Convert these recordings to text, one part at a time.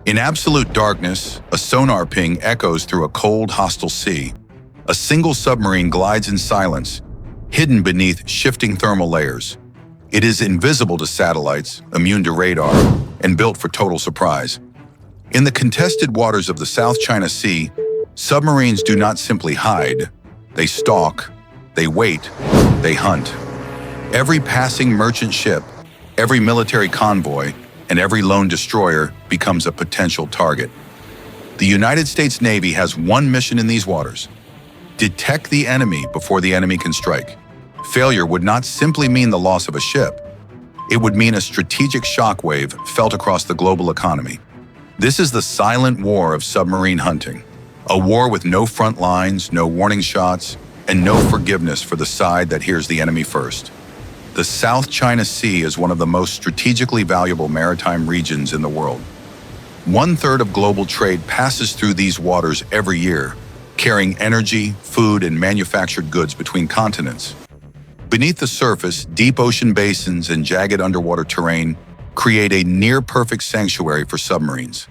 In absolute darkness, a sonar ping echoes through a cold, hostile sea. A single submarine glides in silence, hidden beneath shifting thermal layers. It is invisible to satellites, immune to radar, and built for total surprise. In the contested waters of the South China Sea, submarines do not simply hide. They stalk, they wait, they hunt. Every passing merchant ship, every military convoy, and every lone destroyer becomes a potential target. The United States Navy has one mission in these waters: detect the enemy before the enemy can strike. Failure would not simply mean the loss of a ship. It would mean a strategic shockwave felt across the global economy. This is the silent war of submarine hunting, a war with no front lines, no warning shots, and no forgiveness for the side that hears the enemy first. The South China Sea is one of the most strategically valuable maritime regions in the world. 1/3 of global trade passes through these waters every year, carrying energy, food, and manufactured goods between continents. Beneath the surface, deep ocean basins and jagged underwater terrain create a near-perfect sanctuary for submarines.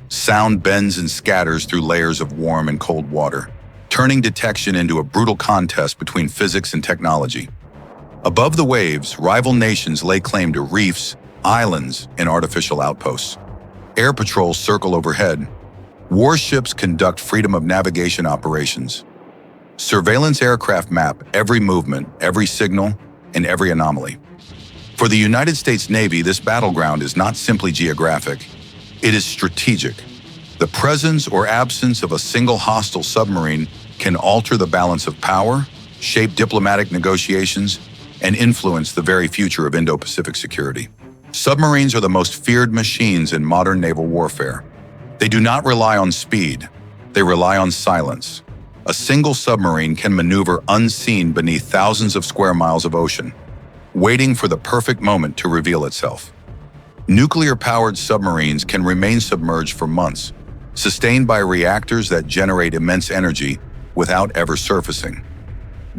Sound bends and scatters through layers of warm and cold water, turning detection into a brutal contest between physics and technology. Above the waves, rival nations lay claim to reefs, islands, and artificial outposts. Air patrols circle overhead. Warships conduct freedom of navigation operations. Surveillance aircraft map every movement, every signal, and every anomaly. For the United States Navy, this battleground is not simply geographic. It is strategic. The presence or absence of a single hostile submarine can alter the balance of power, shape diplomatic negotiations, and influence the very future of Indo-Pacific security. Submarines are the most feared machines in modern naval warfare. They do not rely on speed. They rely on silence. A single submarine can maneuver unseen beneath thousands of square miles of ocean, waiting for the perfect moment to reveal itself. Nuclear-powered submarines can remain submerged for months, sustained by reactors that generate immense energy without ever surfacing.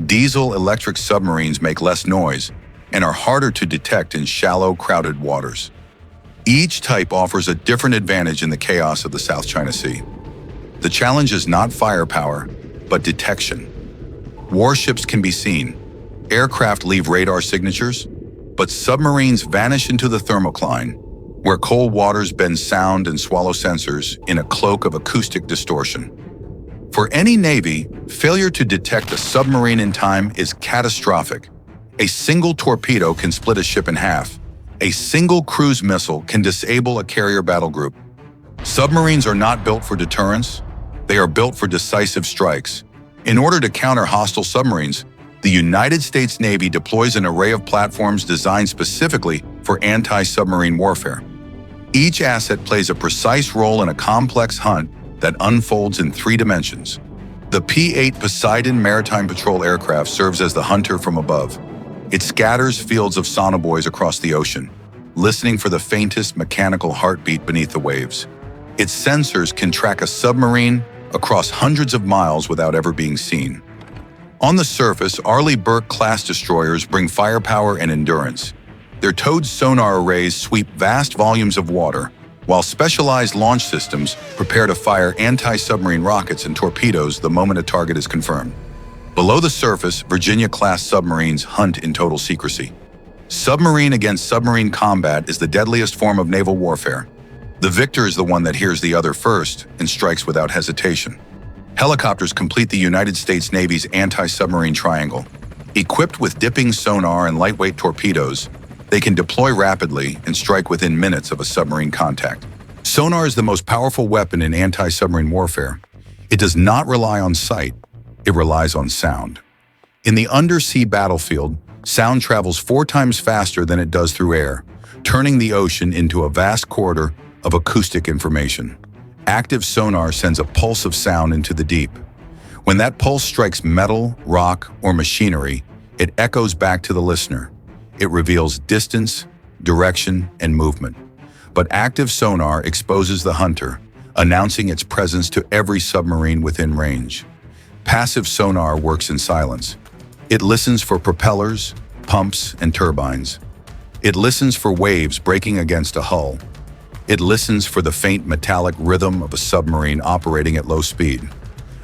Diesel-electric submarines make less noise and are harder to detect in shallow, crowded waters. Each type offers a different advantage in the chaos of the South China Sea. The challenge is not firepower, but detection. Warships can be seen. Aircraft leave radar signatures, but submarines vanish into the thermocline, where cold waters bend sound and swallow sensors in a cloak of acoustic distortion. For any navy, failure to detect a submarine in time is catastrophic. A single torpedo can split a ship in half. A single cruise missile can disable a carrier battle group. Submarines are not built for deterrence. They are built for decisive strikes. In order to counter hostile submarines, the United States Navy deploys an array of platforms designed specifically for anti-submarine warfare. Each asset plays a precise role in a complex hunt that unfolds in 3 dimensions. The P-8 Poseidon Maritime Patrol aircraft serves as the hunter from above. It scatters fields of sonobuoys across the ocean, listening for the faintest mechanical heartbeat beneath the waves. Its sensors can track a submarine across hundreds of miles without ever being seen. On the surface, Arleigh Burke-class destroyers bring firepower and endurance. Their towed sonar arrays sweep vast volumes of water, while specialized launch systems prepare to fire anti-submarine rockets and torpedoes the moment a target is confirmed. Below the surface, Virginia-class submarines hunt in total secrecy. Submarine against submarine combat is the deadliest form of naval warfare. The victor is the one that hears the other first and strikes without hesitation. Helicopters complete the United States Navy's anti-submarine triangle. Equipped with dipping sonar and lightweight torpedoes, they can deploy rapidly and strike within minutes of a submarine contact. Sonar is the most powerful weapon in anti-submarine warfare. It does not rely on sight, it relies on sound. In the undersea battlefield, sound travels 4 times faster than it does through air, turning the ocean into a vast corridor of acoustic information. Active sonar sends a pulse of sound into the deep. When that pulse strikes metal, rock, or machinery, it echoes back to the listener. It reveals distance, direction, and movement. But active sonar exposes the hunter, announcing its presence to every submarine within range. Passive sonar works in silence. It listens for propellers, pumps, and turbines. It listens for waves breaking against a hull. It listens for the faint metallic rhythm of a submarine operating at low speed.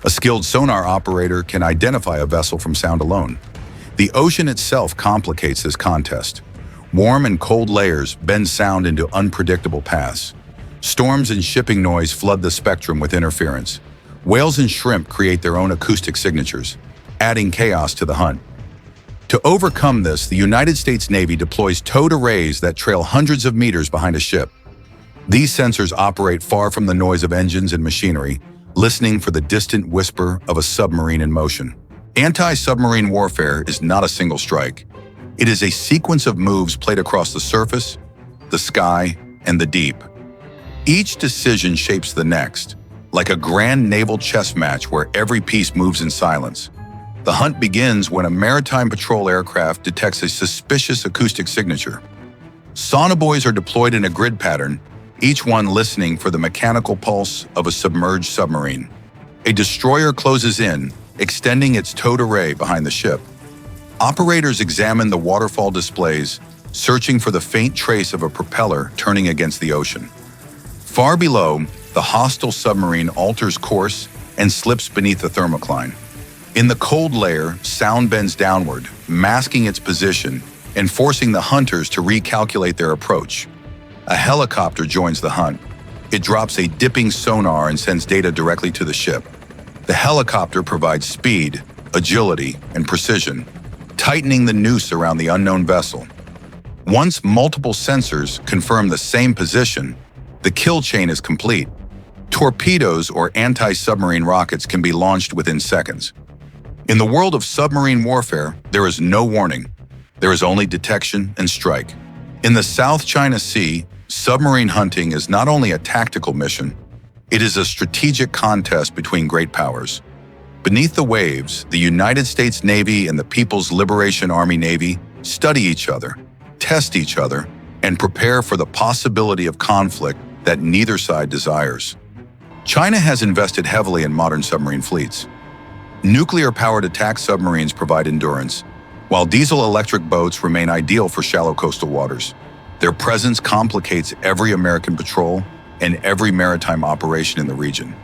A skilled sonar operator can identify a vessel from sound alone. The ocean itself complicates this contest. Warm and cold layers bend sound into unpredictable paths. Storms and shipping noise flood the spectrum with interference. Whales and shrimp create their own acoustic signatures, adding chaos to the hunt. To overcome this, the United States Navy deploys towed arrays that trail hundreds of meters behind a ship. These sensors operate far from the noise of engines and machinery, listening for the distant whisper of a submarine in motion. Anti-submarine warfare is not a single strike. It is a sequence of moves played across the surface, the sky, and the deep. Each decision shapes the next, like a grand naval chess match where every piece moves in silence. The hunt begins when a maritime patrol aircraft detects a suspicious acoustic signature. Sonobuoys are deployed in a grid pattern, each one listening for the mechanical pulse of a submerged submarine. A destroyer closes in, extending its towed array behind the ship. Operators examine the waterfall displays, searching for the faint trace of a propeller turning against the ocean. Far below, the hostile submarine alters course and slips beneath the thermocline. In the cold layer, sound bends downward, masking its position and forcing the hunters to recalculate their approach. A helicopter joins the hunt. It drops a dipping sonar and sends data directly to the ship. The helicopter provides speed, agility, and precision, tightening the noose around the unknown vessel. Once multiple sensors confirm the same position, the kill chain is complete. Torpedoes or anti-submarine rockets can be launched within seconds. In the world of submarine warfare, there is no warning. There is only detection and strike. In the South China Sea, submarine hunting is not only a tactical mission, it is a strategic contest between great powers. Beneath the waves, the United States Navy and the People's Liberation Army Navy study each other, test each other, and prepare for the possibility of conflict that neither side desires. China has invested heavily in modern submarine fleets. Nuclear-powered attack submarines provide endurance, while diesel-electric boats remain ideal for shallow coastal waters. Their presence complicates every American patrol and every maritime operation in the region.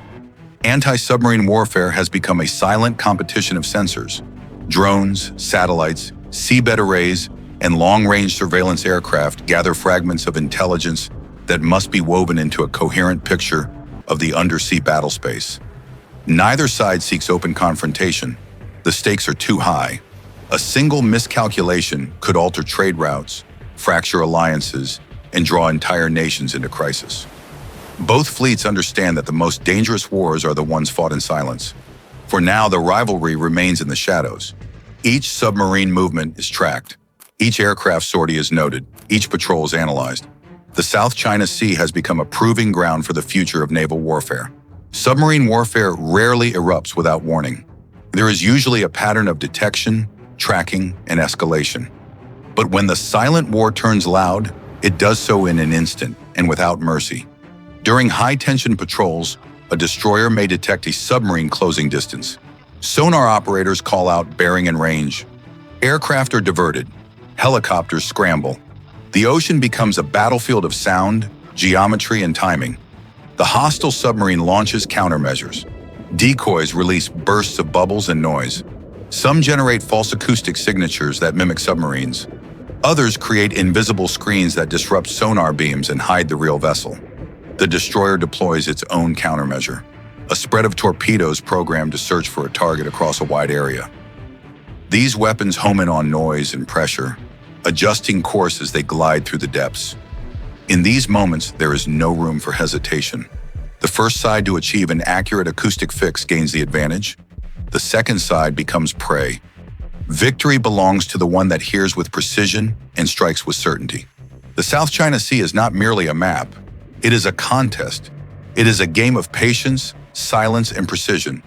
Anti-submarine warfare has become a silent competition of sensors. Drones, satellites, seabed arrays, and long-range surveillance aircraft gather fragments of intelligence that must be woven into a coherent picture of the undersea battle space. Neither side seeks open confrontation. The stakes are too high. A single miscalculation could alter trade routes, fracture alliances, and draw entire nations into crisis. Both fleets understand that the most dangerous wars are the ones fought in silence. For now, the rivalry remains in the shadows. Each submarine movement is tracked. Each aircraft sortie is noted. Each patrol is analyzed. The South China Sea has become a proving ground for the future of naval warfare. Submarine warfare rarely erupts without warning. There is usually a pattern of detection, tracking, and escalation. But when the silent war turns loud, it does so in an instant and without mercy. During high-tension patrols, a destroyer may detect a submarine closing distance. Sonar operators call out bearing and range. Aircraft are diverted. Helicopters scramble. The ocean becomes a battlefield of sound, geometry, and timing. The hostile submarine launches countermeasures. Decoys release bursts of bubbles and noise. Some generate false acoustic signatures that mimic submarines. Others create invisible screens that disrupt sonar beams and hide the real vessel. The destroyer deploys its own countermeasure, a spread of torpedoes programmed to search for a target across a wide area. These weapons home in on noise and pressure, adjusting course as they glide through the depths. In these moments, there is no room for hesitation. The first side to achieve an accurate acoustic fix gains the advantage. The second side becomes prey. Victory belongs to the one that hears with precision and strikes with certainty. The South China Sea is not merely a map. It is a contest. It is a game of patience, silence, and precision.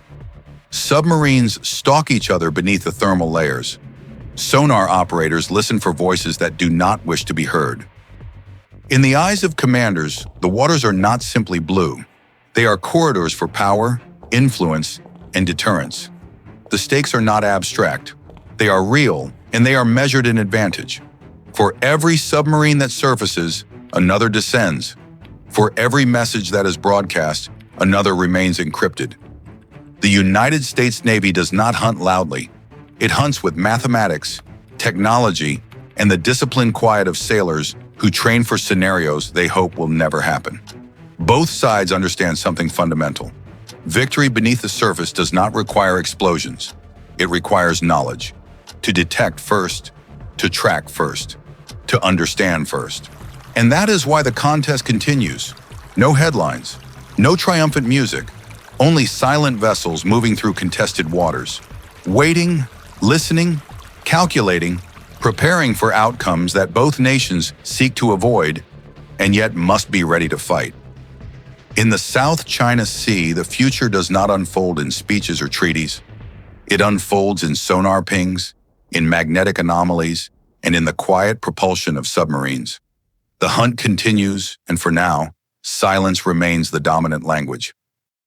Submarines stalk each other beneath the thermal layers. Sonar operators listen for voices that do not wish to be heard. In the eyes of commanders, the waters are not simply blue. They are corridors for power, influence, and deterrence. The stakes are not abstract. They are real, and they are measured in advantage. For every submarine that surfaces, another descends. For every message that is broadcast, another remains encrypted. The United States Navy does not hunt loudly. It hunts with mathematics, technology, and the disciplined quiet of sailors who train for scenarios they hope will never happen. Both sides understand something fundamental. Victory beneath the surface does not require explosions. It requires knowledge. To detect first, to track first, to understand first. And that is why the contest continues. No headlines, no triumphant music, only silent vessels moving through contested waters, waiting, listening, calculating, preparing for outcomes that both nations seek to avoid and yet must be ready to fight. In the South China Sea, the future does not unfold in speeches or treaties. It unfolds in sonar pings, in magnetic anomalies, and in the quiet propulsion of submarines. The hunt continues, and for now, silence remains the dominant language.